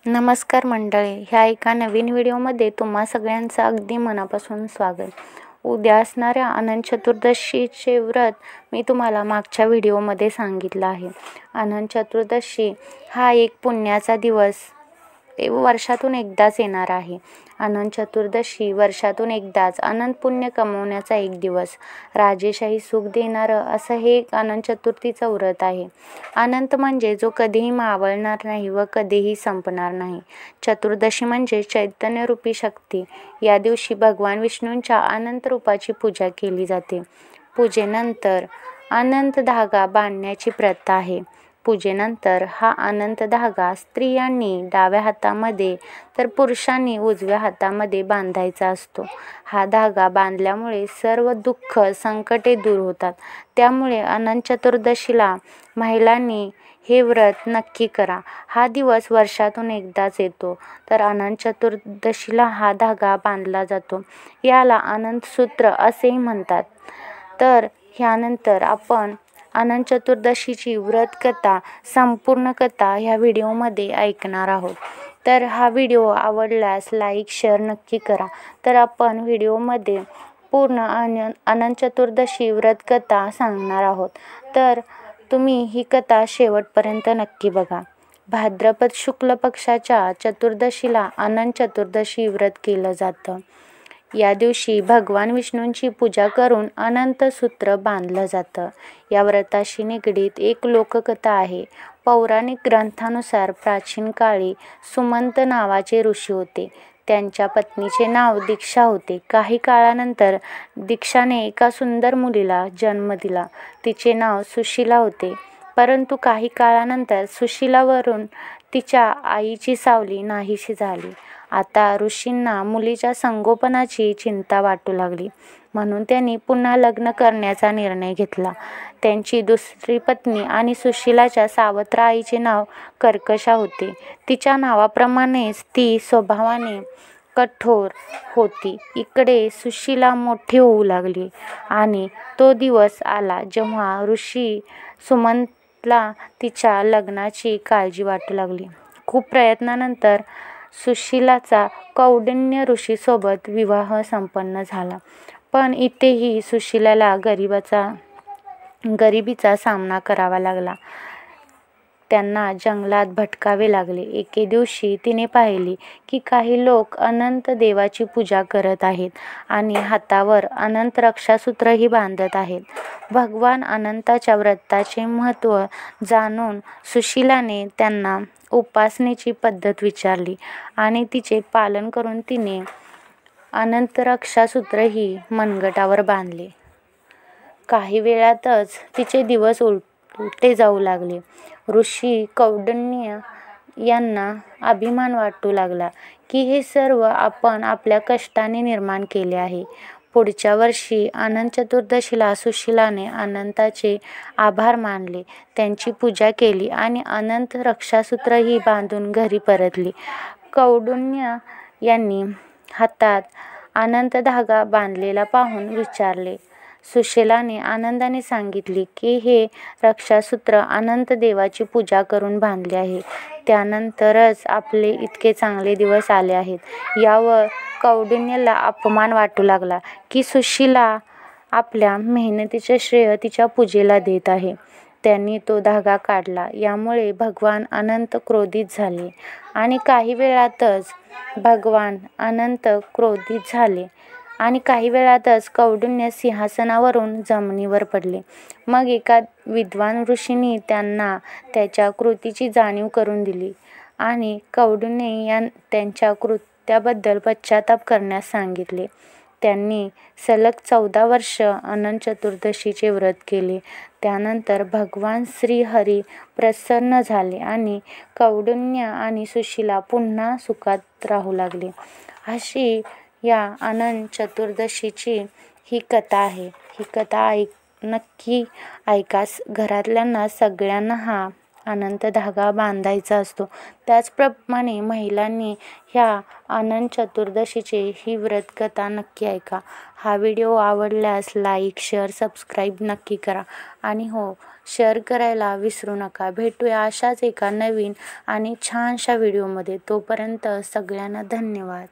नमस्कार मंडळी, ह्या एका नवीन व्हिडिओमध्ये तुम्हा सगळ्यांचं अगदी मनापासून स्वागत. उद्या असणाऱ्या अनंत चतुर्दशीचे व्रत मी तुम्हाला मागच्या व्हिडिओमध्ये सांगितलं आहे. अनंत चतुर्दशी हा एक पुण्याचा दिवस वर्षातून एकदाच येणार आहे. अनंत चतुर्दशी वर्षातून एकदाच अनंत पुण्य कमवण्याचा एक दिवस, राजेशाही सुख देणारं असं हे एक अनंत चतुर्थीचं व्रत आहे. अनंत म्हणजे जो कधीही मावळणार नाही व कधीही संपणार नाही. चतुर्दशी म्हणजे चैतन्यरूपी शक्ती. या दिवशी भगवान विष्णूंच्या अनंत रूपाची पूजा केली जाते. पूजेनंतर अनंत धागा बांधण्याची प्रथा आहे. पूजेनंतर हा अनंत धागा स्त्रियांनी डाव्या हातामध्ये तर पुरुषांनी उजव्या हातामध्ये बांधायचा असतो. हा धागा बांधल्यामुळे सर्व दुःख संकटे दूर होतात. त्यामुळे अनंत चतुर्दशीला महिलांनी हे व्रत नक्की करा. हा दिवस वर्षातून एकदाच येतो, तर अनंत चतुर्दशीला हा धागा बांधला जातो. याला अनंत सूत्र असेही म्हणतात. तर ह्यानंतर आपण अनंत चतुर्दशीची व्रत कथा, संपूर्ण कथा ह्या व्हिडिओमध्ये ऐकणार आहोत. तर हा व्हिडिओ आवडल्यास लाईक शेअर नक्की करा. तर आपण व्हिडिओमध्ये पूर्ण अनंत चतुर्दशी व्रत कथा सांगणार आहोत. तर तुम्ही ही कथा शेवटपर्यंत नक्की बघा. भाद्रपद शुक्ल पक्षाच्या चतुर्दशीला अनंत चतुर्दशी व्रत केलं जातं. या दिवशी भगवान विष्णूंची पूजा करून अनंत सूत्र बांधलं जातं. या व्रताशी निगडीत एक लोककथा आहे. पौराणिक ग्रंथानुसार प्राचीन काळी सुमंत नावाचे ऋषी होते. त्यांच्या पत्नीचे नाव दीक्षा होते. काही काळानंतर दीक्षाने एका सुंदर मुलीला जन्म दिला. तिचे नाव सुशीला होते. परंतु काही काळानंतर सुशीलावरून तिच्या आईची सावली नाहीशी झाली. आता ऋषींना मुलीच्या संगोपनाची चिंता वाटू लागली. म्हणून त्यांनी पुन्हा लग्न करण्याचा निर्णय घेतला. त्यांची दुसरी पत्नी आणि सुशीलाच्या सावत्र आईचे नाव कर्कशा होते. तिच्या नावाप्रमाणेच ती स्वभावाने कठोर होती. इकडे सुशीला मोठी होऊ लागली आणि तो दिवस आला जेव्हा ऋषी सुमंतला तिच्या लग्नाची काळजी वाटू लागली. खूप प्रयत्नानंतर सुशीलाचा कौंडिन्य ऋषीसोबत विवाह संपन्न झाला. पण इथेही सुशीलाला गरिबीचा सामना करावा लागला. त्यांना जंगलात भटकावे लागले. एके दिवशी तिने पाहिले की काही लोक अनंत देवाची पूजा करत आहेत आणि हातावर अनंत रक्षासूत्रही बांधत आहेत. भगवान अनंताच्या व्रताचे महत्त्व जाणून सुशीलाने त्यांना उपासनेची पद्धत विचारली आणि तिचे पालन करून तिने अनंत रक्षासूत्रही मनगटावर बांधले. काही वेळातच तिचे दिवस उलटे जाऊ लागले. ऋषी कौंडिन्य यांना अभिमान वाटू लागला की हे सर्व आपण आपल्या कष्टाने निर्माण केले आहे. पुढच्या वर्षी अनंत चतुर्दशीला सुशीलाने अनंताचे आभार मानले, त्यांची पूजा केली आणि अनंत रक्षासूत्रही बांधून घरी परतली. कौंडिन्य यांनी हातात अनंत धागा बांधलेला पाहून विचारले. सुशीलाने आनंदाने सांगितले की हे रक्षासूत्र अनंत देवाची पूजा करून बांधले आहे. त्यानंतरच आपले इतके चांगले दिवस आले आहेत. यावर कौंडिन्याला अपमान वाटू लागला की सुशीला आपल्या मेहनतीचे श्रेय तिच्या पूजेला देत आहे. त्यांनी तो धागा काढला. यामुळे भगवान अनंत क्रोधित झाले आणि काही वेळातच कौंडिन्य सिंहासनावरून जमिनीवर पडले. मग एका विद्वान ऋषींनी त्यांना त्याच्या कृतीची जाणीव करून दिली आणि कौंडिन्य त्यांच्या कृत्याबद्दल पश्चाताप करण्यास सांगितले. त्यांनी सलग 14 वर्ष अनंत चतुर्दशीचे व्रत केले. त्यानंतर भगवान श्री हरी प्रसन्न झाले आणि कौंडिन्य आणि सुशीला पुन्हा सुखात राहू लागले. अशी या अनंत चतुर्दशीची ही कथा आहे. ही कथा नक्की ऐका. घरातल्यांना सगळ्यांना हा अनंत धागा बांधायचा असतो. त्याचप्रमाणे महिलांनी ह्या अनंत चतुर्दशीची ही व्रतकथा नक्की ऐका. हा व्हिडिओ आवडल्यास लाईक शेअर सबस्क्राईब नक्की करा आणि हो, शेअर करायला विसरू नका. भेटूया अशाच एका नवीन आणि छानशा व्हिडिओमध्ये. तोपर्यंत सगळ्यांना धन्यवाद.